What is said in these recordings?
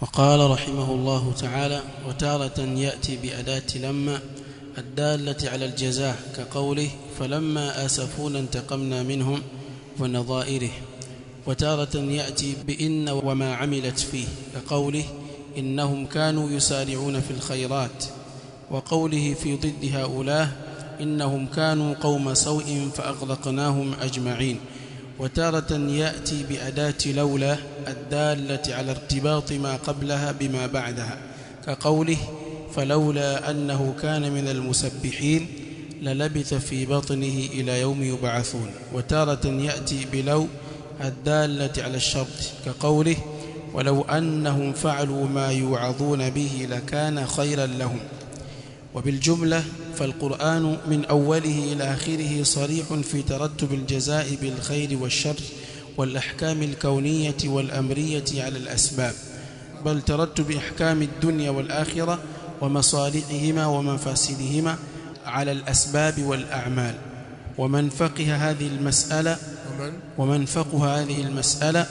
وقال رحمه الله تعالى: وتارة يأتي بأداة لما الدالة على الجزاء كقوله: فلما آسفونا انتقمنا منهم ونظائره. وتارة يأتي بإن وما عملت فيه كقوله: إنهم كانوا يسارعون في الخيرات. وقوله في ضد هؤلاء: إنهم كانوا قوم سوء فأغرقناهم أجمعين. وتارة يأتي بأداة لولا الدالة على ارتباط ما قبلها بما بعدها كقوله: فلولا أنه كان من المسبحين للبث في بطنه إلى يوم يبعثون. وتارة يأتي بلو الدالة على الشرط كقوله: ولو أنهم فعلوا ما يوعظون به لكان خيرا لهم. وبالجملة فالقرآن من أوله إلى آخره صريح في ترتب الجزاء بالخير والشر والأحكام الكونية والأمرية على الأسباب، بل ترتب أحكام الدنيا والآخرة ومصالحهما ومفاسدهما على الأسباب والأعمال. ومن فقه هذه المسألة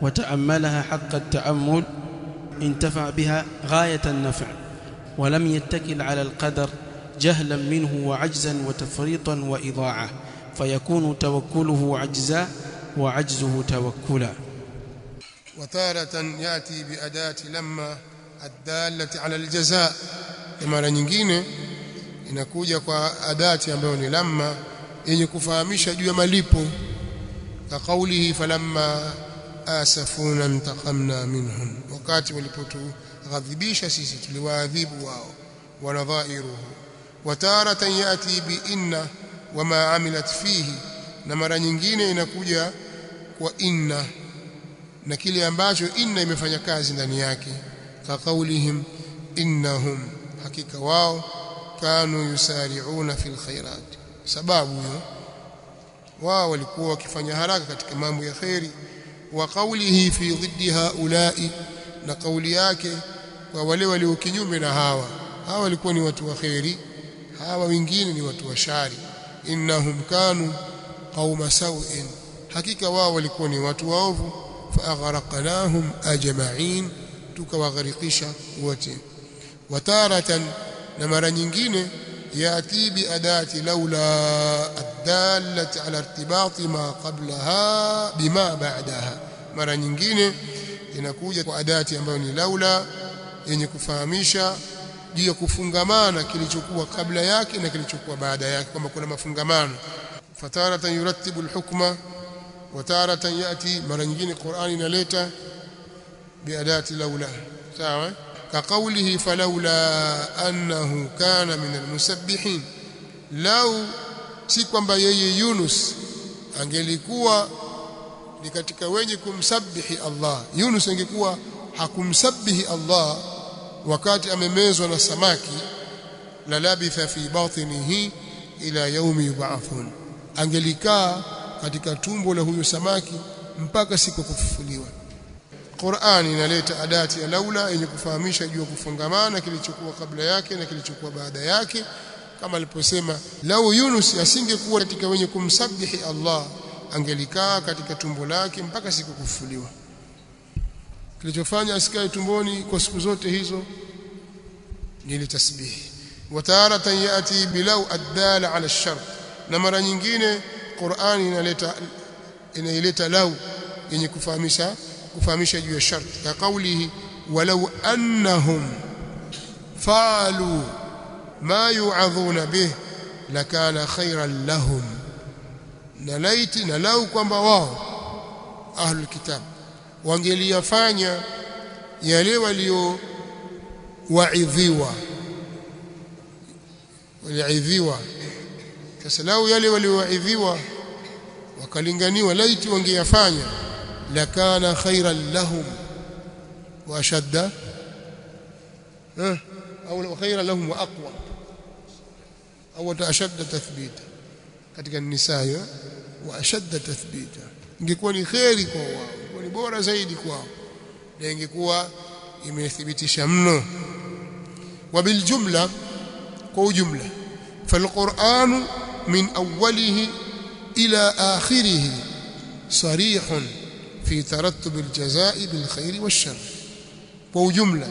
وتأملها حق التأمل انتفع بها غاية النفع، ولم يتكل على القدر جهلا منه وعجزا وتفريطا وإضاعة، فيكون توكله عجزا وعجزه توكلا. وتارة يأتي بأداة لما الدالة على الجزاء. mara nyingine inakuja kwa adati ambayo ni lamma yenye kufahamisha juu ya malipo, ka kaulihi: falamma asafuna intaqamna minhum, wakati walipotughadhibisha sisi tuliwaadhibu wao. Wanadhairuhu. Wataratan yati bi inna wama amilat fihi, na mara nyingine inakuja kwa inna na kile ambacho inna imefanya kazi ndani yake, ka kaulihim: innahum, hakika wao, kanu yusari'una fil khairat, sababu hiyo wao walikuwa wakifanya haraka katika mambo ya khairi. Wa qawlihi fi dhiddi haula'i, na kauli yake kwa wale walio kinyume na hawa walikuwa ni watu wa khairi, hawa wengine ni watu wa shari. Innahum kanu qauma sawin, hakika wao walikuwa ni watu waovu. Fa aghraqnahum ajma'in, tukawagharikisha wote. Wataratan, na mara nyingine yati bi adati laula ad-dallati ala irtibati ma qablaha bima ba'daha, mara nyingine inakuja kwa adati ambayo ni laula yenye kufahamisha juu ya kufungamana kilichokuwa kabla yake na kilichokuwa baada yake, kama kuna mafungamano. Fataratan yurattibu al-hukma wa taratan yati, mara nyingine Qur'ani inaleta bi adati laula, sawa. كقوله: فلولا أنه كان من المسبحين, لو si kwamba yeye Yunus angelikuwa ni katika wenye kumsabihi Allah. Yunus angekuwa hakumsabihi Allah wakati amemezwa na samaki, la labitha fi batnihi ila yaumi yub'athun, angelikaa katika tumbo la huyo samaki mpaka siku kufufuliwa. Qur'ani inaleta adati ya laula yenye kufahamisha juu ya kufungamana kilichokuwa kabla yake na kilichokuwa baada yake, kama aliposema: lau Yunus asingekuwa katika wenye kumsabihi Allah, angelikaa katika tumbo lake mpaka siku kufufuliwa. Kilichofanya asikae tumboni kwa siku zote hizo ni ile tasbihi. Wataratan yati bilau ad-dala ala ash-shart, na mara nyingine Qur'ani inaileta lau yenye kufahamisha juu ya sharti, ka kaulihi: walau annahum fa'alu ma yu'adhuna bih lakana khayran lahum, na laiti, na lau kwamba wao ahlul kitab wangeliyafanya yale waliowaidhiwa. Sasa lau yale waliowaidhiwa wakalinganiwa, laiti wangeyafanya, lakana khairan lahum wa ashadda au khairan lahum wa aqwa au ashadda tathbita, katika Nisaa wa ashadda tathbita, ingekuwa ni khairi kwa wao, ingekuwa ni bora zaidi kwao, na ingekuwa imethibitisha mno. Wa bil jumla, kwa ujumla, fal Qur'anu min awwalihi ila akhirih sarihun في ترتب الجزاء بالخير والشر. kwa ujumla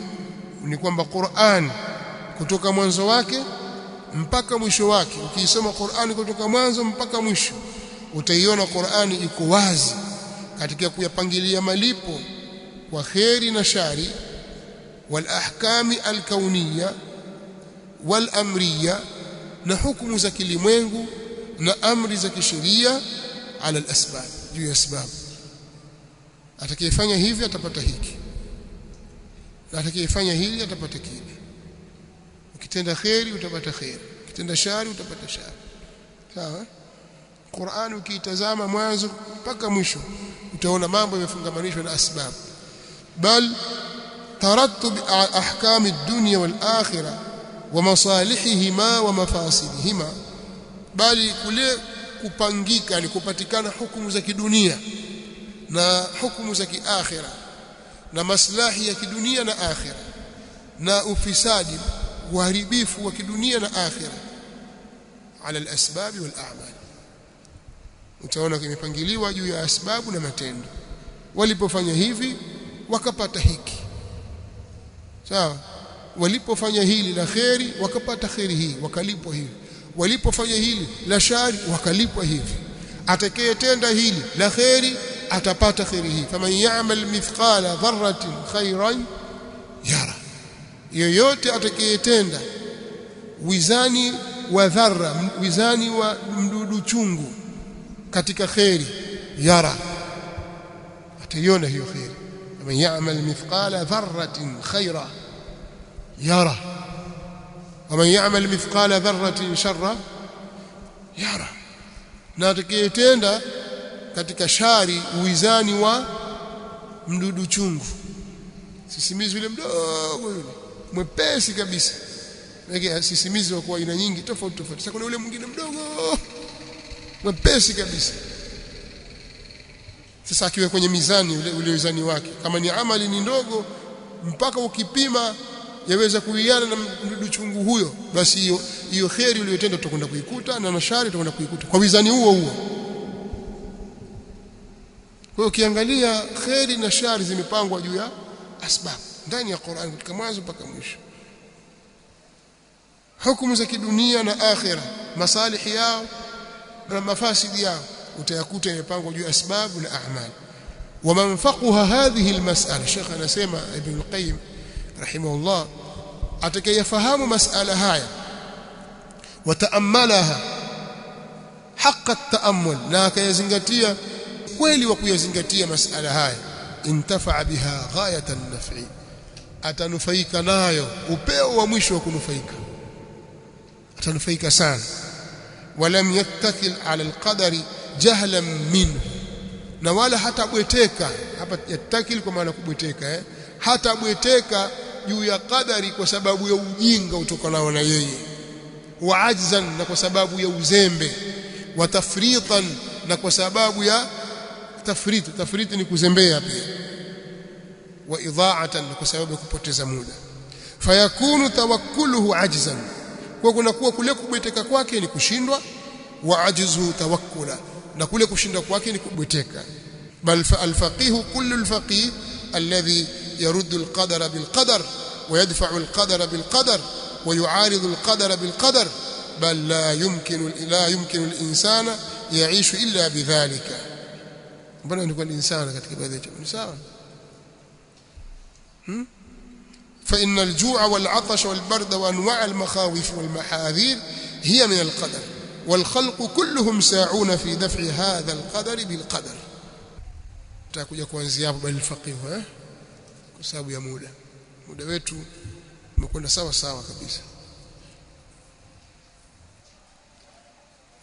ni kwamba Qur'an kutoka mwanzo wake mpaka mwisho wake, ukiisoma Qur'an kutoka mwanzo mpaka mwisho, utaiona Qur'ani iko wazi katika kuyapangilia malipo kwa khairi na shari, wal ahkami al kauniyya wal amriyya, na hukumu za kilimwengu na amri za kisheria, ala al asbab, juu ya sababu. Atakayefanya hivi atapata hiki, na atakayefanya hili atapata kile. Ukitenda khairi utapata khairi, ukitenda shari utapata shari. Sawa? Qur'an ukiitazama mwanzo mpaka mwisho utaona mambo yamefungamanishwa na asbab. Bal tarattub ahkam ad-dunya wal akhirah wa masalihihima wa mafasidihima, bali kule kupangika ni kupatikana hukumu za kidunia na hukumu za kiakhirah na maslahi ya kidunia na akhirah na ufisadi uharibifu wa kidunia na akhirah ala al-asbab wal a'mal. Utaona kimepangiliwa juu ya asbabu na matendo. Walipofanya hivi wakapata hiki, sawa. Walipofanya hili la khairi wakapata khairi hii, wakalipwa hili. Walipofanya hili la shari wakalipwa hivi. Atakayetenda hili la khairi atapata khairi hii. Faman ya'mal mithqala dharratin khairan yara, yoyote atakayetenda wizani wa dharra, wizani wa mdudu chungu katika khairi, yara, ataiona hiyo khairi. Faman ya'mal mithqala dharratin khaira yara, waman ya'mal mithqala dharratin sharra yara. Na atakayetenda katika shari uwizani wa mdudu chungu, sisimizi yule mdogo yule mwepesi kabisa, lakini sisimizi wa aina nyingi tofauti tofauti. Sasa kuna yule mwingine mdogo mwepesi kabisa. Sasa akiwa kwenye mizani, ule mizani wake kama ni amali ni ndogo mpaka ukipima yaweza kuiana na mdudu chungu huyo, basi hiyo khairi uliyotenda utakwenda kuikuta na shari utakwenda kuikuta kwa mizani huo huo. Kwa hiyo ukiangalia khairi na shari zimepangwa juu ya asbab ndani ya Qur'an kutoka mwanzo mpaka mwisho. Hukumu za kidunia na akhira, masalihi yao na mafasidi yao utayakuta yamepangwa juu ya asbab na a'mal. Wa manfaquha hadhihi almas'ala, Sheikh anasema Ibn al-Qayyim rahimahullah, atakayefahamu mas'ala haya wataammalaha haqqa at-ta'ammul, na akayazingatia kweli wa kuyazingatia mas'ala haya, intafa biha ghayatan naf'i, atanufaika nayo upeo wa mwisho wa kunufaika, atanufaika sana. Walam yattakil ala alqadari jahlan minhu, na wala hatabweteka. Hapa yattakil kwa maana kubweteka, hatabweteka juu ya qadari kwa sababu ya ujinga utokanao na yeye, wa ajzan, na kwa sababu ya uzembe, wa tafritan, na kwa sababu ya tafriti ni kuzembea pia, wa idha'atan, na kwa sababu ya kupoteza muda. Fayakunu tawakkuluhu ajzan, kwa kunakuwa kule kubweteka kwake ni kushindwa, wa ajzu tawakkula, na kule kushinda kwake ni kubweteka. Bal al-faqih kullu al-faqih alladhi يرد القدر بالقدر ويدفع القدر بالقدر ويعارض القدر بالقدر، بل لا يمكن الإنسان يعيش إلا بذلك. بل نقول الإنسان katika baadhi ya jamii, sawa. فإن الجوع والعطش والبرد وأنواع المخاوف والمحاذير هي من القدر، والخلق كلهم ساعون في دفع هذا القدر بالقدر. تاkuja kuanzia hapo bali faqih kwa sababu ya muda wetu umekwenda sawa sawa kabisa.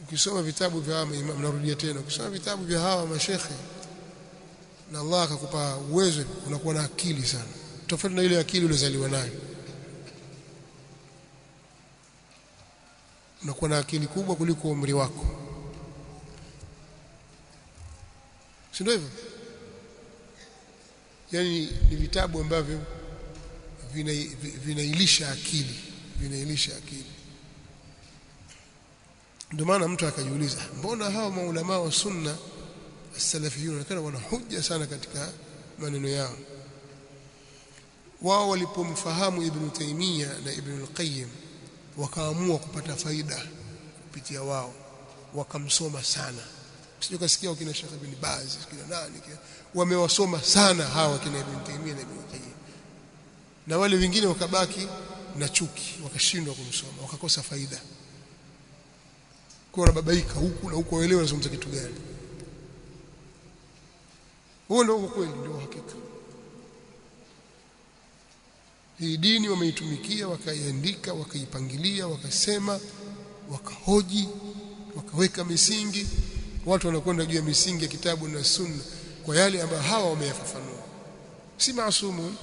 Ukisoma vitabu vya imam, narudia tena, ukisoma vitabu vya hawa mashekhe na Allah akakupa uwezo, unakuwa na akili sana, tofauti na ile akili ulizaliwa nayo. Unakuwa na akili kubwa kuliko umri wako, si ndio hivyo? Yani ni vitabu ambavyo vinailisha akili, Ndio maana mtu akajiuliza, mbona hawa maulama wa sunna as-salafiyun kana wana hujja sana katika maneno yao? wao walipomfahamu Ibn Taymiyyah na Ibn al-Qayyim wakaamua kupata faida kupitia wao, wakamsoma sana. Sio kasikia wakina Sheikh Ibn Baz, kina nani wamewasoma sana hawa kina Ibn Taymiyyah na Ibn Qayyim, na wale wengine wakabaki na chuki, wakashindwa kumsoma, wakakosa faida, kwa babaika huku na huko, waelewa wanazungumza kitu gani. Huo ndio kweli, ndio hakika. Hii dini wameitumikia, wakaiandika, wakaipangilia, wakasema, wakahoji, wakaweka misingi. Watu wanakwenda juu ya misingi ya kitabu na sunna kwa yale ambayo hawa wameyafafanua. Si maasumu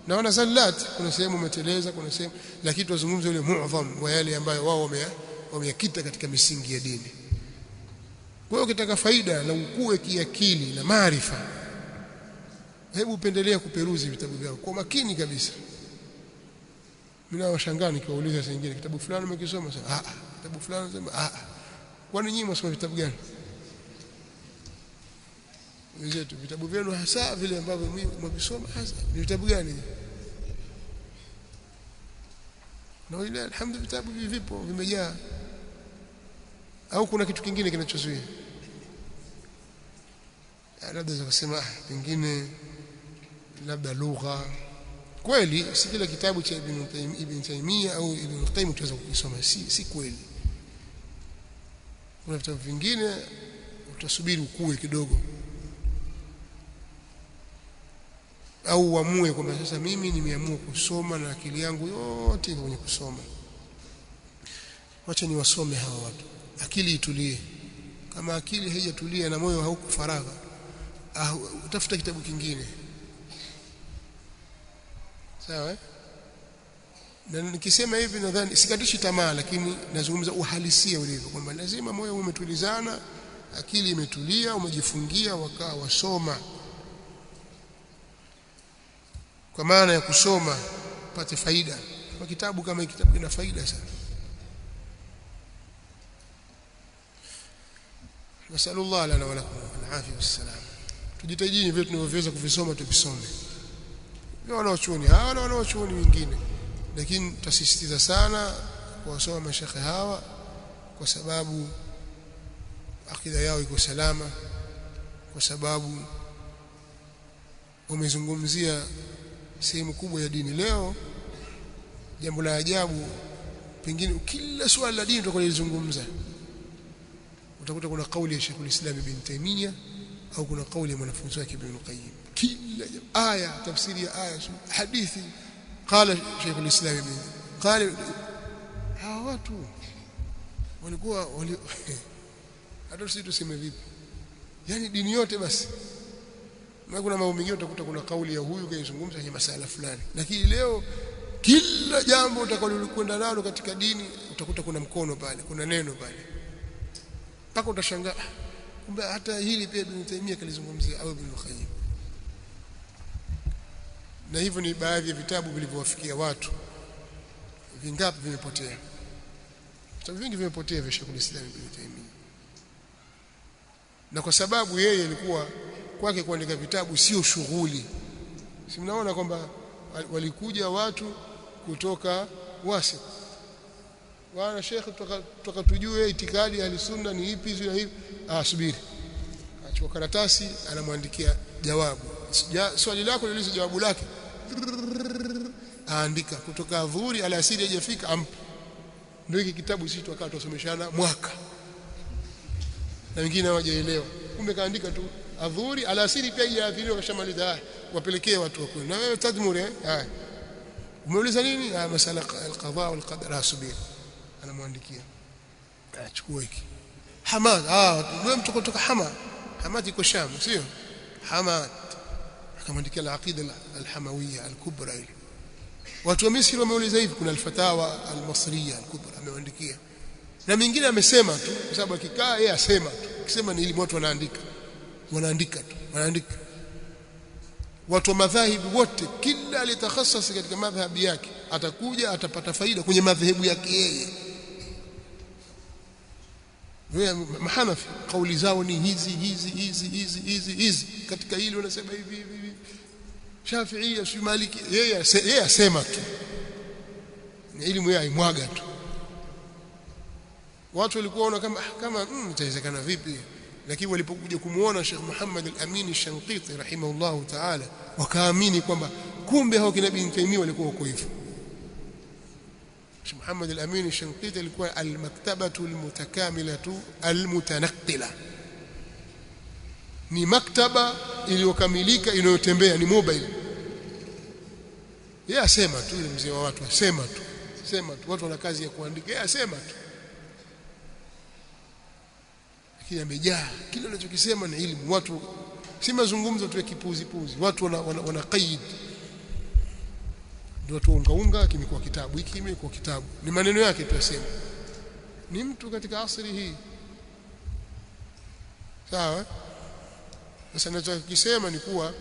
na wana zallat, kuna sehemu umeteleza, kuna sehemu, lakini tuzungumze ile muadham wa yale ambayo wao wameyakita katika misingi ya dini. Kwa hiyo ukitaka faida na ukue kiakili na maarifa, hebu upendelea kuperuzi vitabu vyao kwa makini kabisa. Mimi nawashangaa nikiwauliza saa nyingine, kitabu fulani umekisoma? Sasa kitabu fulani, sema kwani nyinyi msoma vitabu gani? Wenzetu vitabu vyenu hasa vile ambavyo mimi mmevisoma hasa ni vitabu gani? Na ile alhamdulillah vitabu vipo vimejaa, au kuna kitu kingine kinachozuia? Labda kusema pengine labda lugha. Kweli si kila kitabu cha Ibn Taymiyyah au Ibn Qayyim tunaweza kukisoma, si kweli. Kuna vitabu vingine utasubiri ukue kidogo, au uamue kwamba sasa mimi nimeamua kusoma na akili yangu yote kwenye kusoma, wacha niwasome hawa watu, akili itulie. Kama akili haijatulia na moyo hauko faragha, utafuta kitabu kingine. Sawa? Na nikisema hivi nadhani sikatishi tamaa, lakini nazungumza uhalisia ulivyo, kwamba lazima moyo umetulizana, akili imetulia, umejifungia, wakaa wasoma. Kwa maana ya kusoma pate faida. Kwa kitabu kama hiki, kitabu kina faida sana. Nasallallahu lana wa lakum al-afiyah was-salam. Tujitahidi vile tunavyoweza kuvisoma tuvisome. Ndio wanaochuoni hawa na wanaochuoni wengine, lakini tutasisitiza sana kuwasoma mashekhe hawa kwa sababu akida yao iko salama, kwa sababu wamezungumzia sehemu kubwa ya dini. Leo jambo la ajabu, pengine kila swali la dini tutakalozungumza utakuta kuna kauli ya Sheikh al-Islam Ibn Taymiyyah au kuna kauli ya mwanafunzi wake Ibn Qayyim. Kila aya, tafsiri ya aya, hadithi, qala Sheikh al-Islam Ibn qala. Hawa watu walikuwa hata sisi tuseme vipi, yani dini yote basi. Na kuna mambo mengine utakuta kuna kauli ya huyu kaizungumza kwenye masala fulani, lakini leo kila jambo utakalokwenda nalo katika dini utakuta kuna mkono pale, kuna neno pale, mpaka utashangaa kumbe hata hili pia Ibn Taymiyyah kalizungumzia au Ibn Qayyim. Na hivyo ni baadhi ya vitabu vilivyowafikia watu. Vingapi vimepotea? Vitabu vingi vimepotea vya Sheikh al-Islam Ibn Taymiyyah, na kwa sababu yeye alikuwa kwake kuandika vitabu sio shughuli. Si mnaona kwamba walikuja watu kutoka Wasi, wana Sheikh tutaka tujue itikadi ya Ahlusunna ni ipi hizo na hivi. Subiri, achukua karatasi, anamwandikia jawabu. Swali lako lilizo jawabu lake, aandika kutoka adhuhuri alasiri hajafika ampa. Ndio hiki kitabu sisi tukawa tusomeshana mwaka, na wengine hawajaelewa, kumbe kaandika tu adhuhuri alasiri pia yaadhiriwa, kashamaliza wapelekee watu wako. Na wewe tadmure umeuliza nini? Masala al-qadha wal qadar. Subiri, anamwandikia, achukua hiki Hamad. Wewe mtu kutoka Hamad iko Sham, sio Hamad? Akamwandikia al-aqida al-hamawiyya al-kubra. Ile watu wa Misri wameuliza hivi, kuna al-fatawa al-masriya al-kubra ameandikia, na mingine amesema tu, kwa sababu akikaa yeye asema tu, akisema ni ili watu wanaandika tu. Watu wa madhahibu wote, kila alitakhasasi katika madhhabi yake atakuja atapata faida kwenye madhehebu yake yeye. Wewe Mahanafi kauli zao ni hizi katika hili wanasema hivi. Shafi'i si Maliki, yeye asema tu, ni elimu yake aimwaga tu. Watu walikuwa wanaona kama itawezekana vipi, lakini walipokuja kumuona Sheikh Muhammad al-Amin al-Shanqiti rahimahullahu ta'ala, wakaamini kwamba kumbe hao kina Ibn Taymiyyah walikuwa wako hivyo. Sheikh Muhammad al-Amin al-Shanqiti alikuwa al-maktabatu al-mutakamilatu al-mutanaqqila, ni maktaba iliyokamilika inayotembea, ni mobile. Yeye asema tu, ile mzee wa watu asema tu, watu wana kazi ya kuandika, yeye asema tu, lakini amejaa kile anachokisema ni elimu. Watu si mazungumzo tu ya kipuzi, watu wana qaid, ndio watu ungaunga, kimekuwa kitabu hiki, kimekuwa kitabu, ni maneno yake tu asema. Ni mtu katika asri hii, sawa. Sasa ninachokisema ni kuwa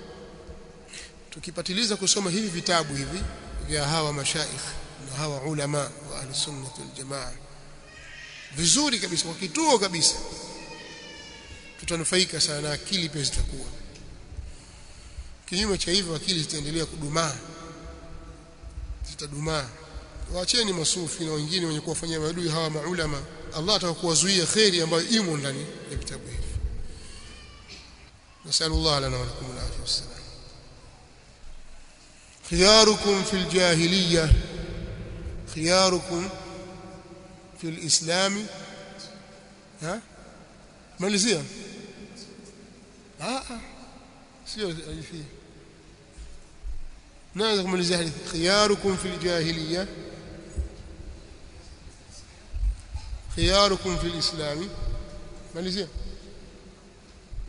tukipatiliza kusoma hivi vitabu hivi vya hawa mashaikh na hawa ulama wa ahli sunna wal jamaa vizuri kabisa, kwa kituo kabisa, tutanufaika sana, akili pia zitakuwa. Kinyume cha hivyo akili zitaendelea kudumaa, zitadumaa. Waacheni masufi na wengine wenye kuwafanyia maadui hawa maulama, Allah atakuwazuia khairi ambayo imo ndani ya vitabu hivi. Nasallallahu lana wa lakum al-afiyah wassalam. Khiyarukum fil jahiliyyah khiyarukum fil islam. Malizia. Sio hadithi. Naweza kumalizia hadithi. Khiyarukum fil jahiliyyah khiyarukum fil islam. ماليزيا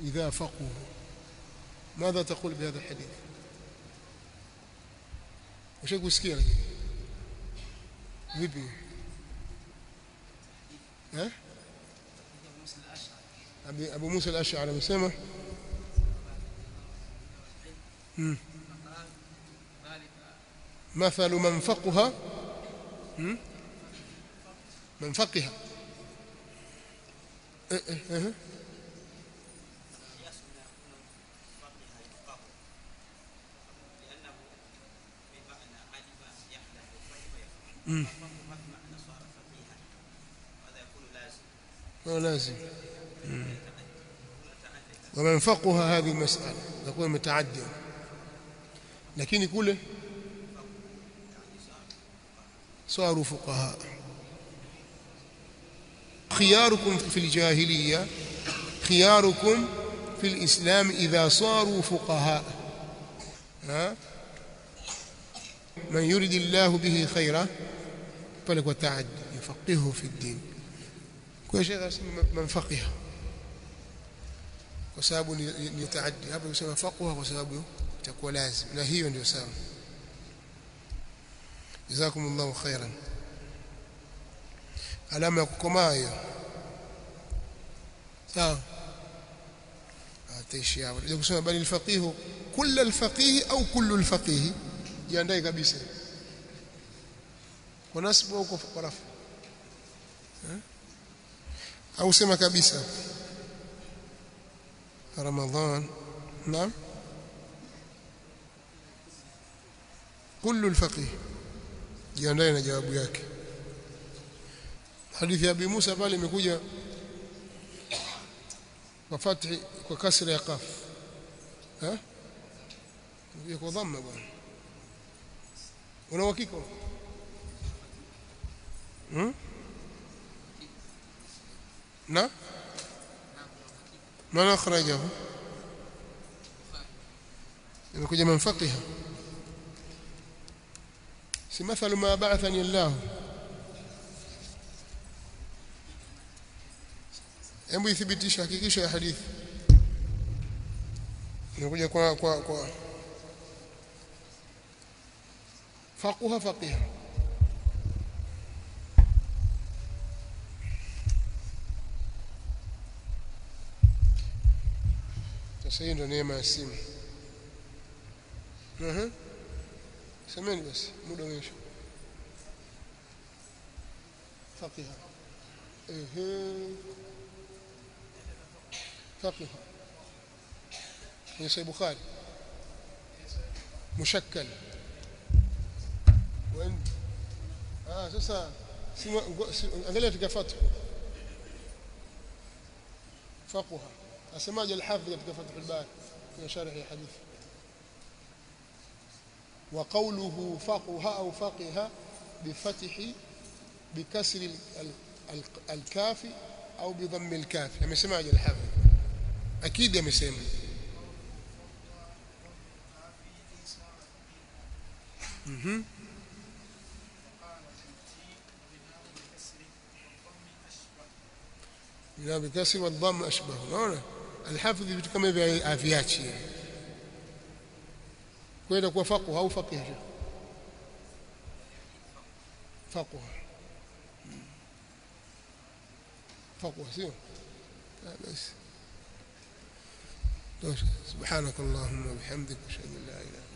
إذا فقهوا. ماذا تقول بهذا الحديث؟ وش يقول سكينة vipi Abu Musa al-Ash'ari amesema مثل من فقها من فقها لازم ومن فقها هذه المسألة يكون متعديا، لكن كله صاروا فقهاء. خياركم في الجاهلية خياركم في الإسلام إذا صاروا فقهاء. من يريد الله به خيرا فلك وتعد يفقهه في الدين. كل شيء من فقه وسبب يتعدي hapa kusema faqwa kwa sababu itakuwa lazim, na hiyo ndio sawa. Jazakumullahu khairan. Alama ya kukomaa hiyo, sawa. Ataishi hapo ndio kusema bali al-faqih kullu al-faqih au kullu al-faqih, jiandae kabisa kwa nasbu au kwa rafu, au sema kabisa رمضان. نعم كل الفقيه jiandae na jawabu yake. Hadithi ya Abi Musa pale imekuja kwa fathi kwa kasra ya qaf, kwa dhamma bwana. Una uhakika? Na من أخرجه يقول من فقه مثل ما بعثني الله. hebu ithibitisha, hakikisha ya hadithi inakuja kwa faqih. Sasa hiyo ndio neema ya simu. Semeni basi, muda umeisha. Faqiha. Faqiha. Ni Sahih Bukhari. mushakkal sasa angalia katika fathu faqaha asemaje al-hafidh katika fathu al-bari في شرح الحديث وقوله فقه أو فقه بفتح بكسر الكاف أو بضم الكاف يمسمع الحافظ أكيد يمسمع لا بكسر والضم أشبه الحافظ vitu kama hivi aviachi kwenda kwa faqih au faqih faqih sio بس سبحانك اللهم وبحمدك اشهد ان لا اله الا انت